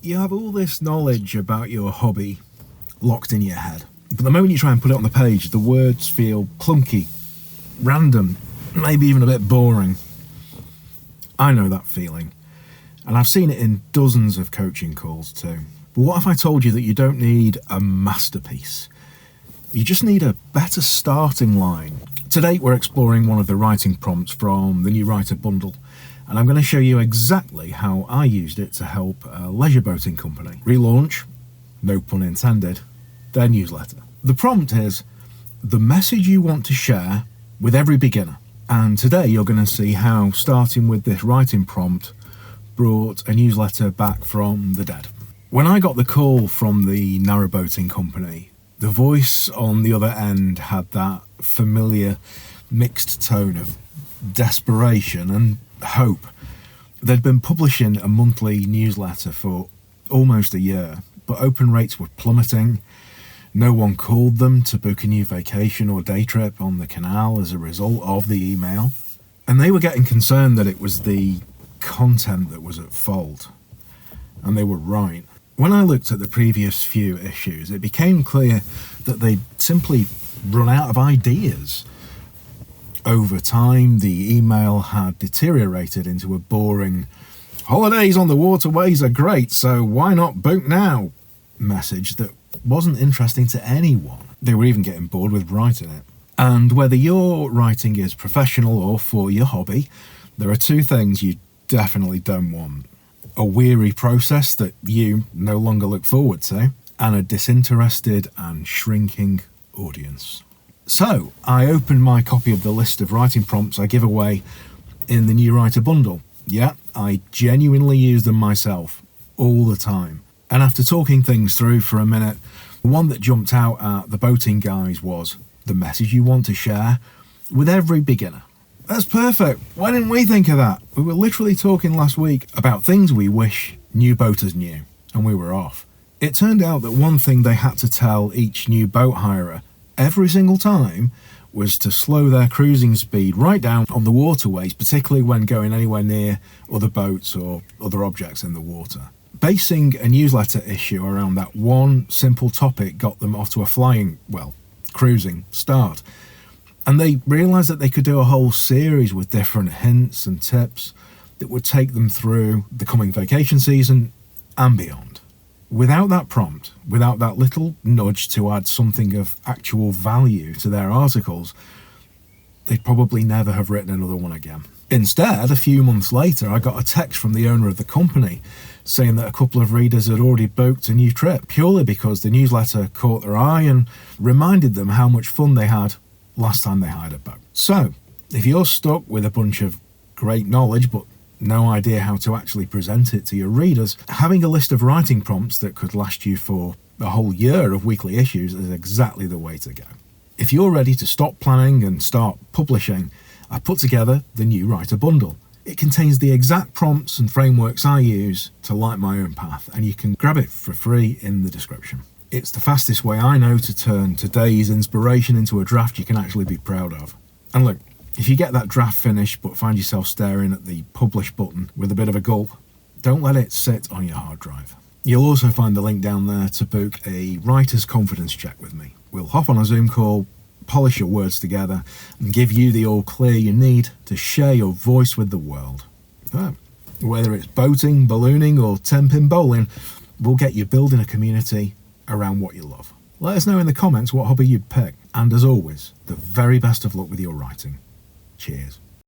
You have all this knowledge about your hobby locked in your head, but the moment you try and put it on the page, the words feel clunky, random, maybe even a bit boring. I know that feeling, and I've seen it in dozens of coaching calls too. But what if I told you that you don't need a masterpiece? You just need a better starting line. Today we're exploring one of the writing prompts from the New Writer Bundle, and I'm going to show you exactly how I used it to help a leisure boating company relaunch, no pun intended, their newsletter. The prompt is the message you want to share with every beginner. And today you're going to see how starting with this writing prompt brought a newsletter back from the dead. When I got the call from the narrowboating company, the voice on the other end had that familiar mixed tone of desperation and hope. They'd been publishing a monthly newsletter for almost a year, but open rates were plummeting. No one called them to book a new vacation or day trip on the canal as a result of the email. And they were getting concerned that it was the content that was at fault. And they were right. When I looked at the previous few issues, it became clear that they'd simply run out of ideas. Over time, the email had deteriorated into a boring, "Holidays on the waterways are great, so why not book now?" message that wasn't interesting to anyone. They were even getting bored with writing it. And whether your writing is professional or for your hobby, there are two things you definitely don't want. A weary process that you no longer look forward to, and a disinterested and shrinking audience. So, I opened my copy of the list of writing prompts I give away in the New Writer Bundle. Yeah, I genuinely use them myself, all the time. And after talking things through for a minute, the one that jumped out at the boating guys was the message you want to share with every beginner. That's perfect. Why didn't we think of that? We were literally talking last week about things we wish new boaters knew, and we were off. It turned out that one thing they had to tell each new boat hirer every single time was to slow their cruising speed right down on the waterways, particularly when going anywhere near other boats or other objects in the water. Basing a newsletter issue around that one simple topic got them off to a cruising start. And they realised that they could do a whole series with different hints and tips that would take them through the coming vacation season and beyond. Without that prompt, without that little nudge to add something of actual value to their articles, they'd probably never have written another one again. Instead, a few months later, I got a text from the owner of the company saying that a couple of readers had already booked a new trip, purely because the newsletter caught their eye and reminded them how much fun they had last time they hired a boat. So, if you're stuck with a bunch of great knowledge but no idea how to actually present it to your readers, having a list of writing prompts that could last you for a whole year of weekly issues is exactly the way to go. If you're ready to stop planning and start publishing, I put together the New Writer Bundle. It contains the exact prompts and frameworks I use to light my own path, and you can grab it for free in the description. It's the fastest way I know to turn today's inspiration into a draft you can actually be proud of. And look, if you get that draft finished but find yourself staring at the publish button with a bit of a gulp, don't let it sit on your hard drive. You'll also find the link down there to book a writer's confidence check with me. We'll hop on a Zoom call, polish your words together, and give you the all clear you need to share your voice with the world. Whether it's boating, ballooning, or 10-pin bowling, we'll get you building a community around what you love. Let us know in the comments what hobby you'd pick, and as always, the very best of luck with your writing. Cheers.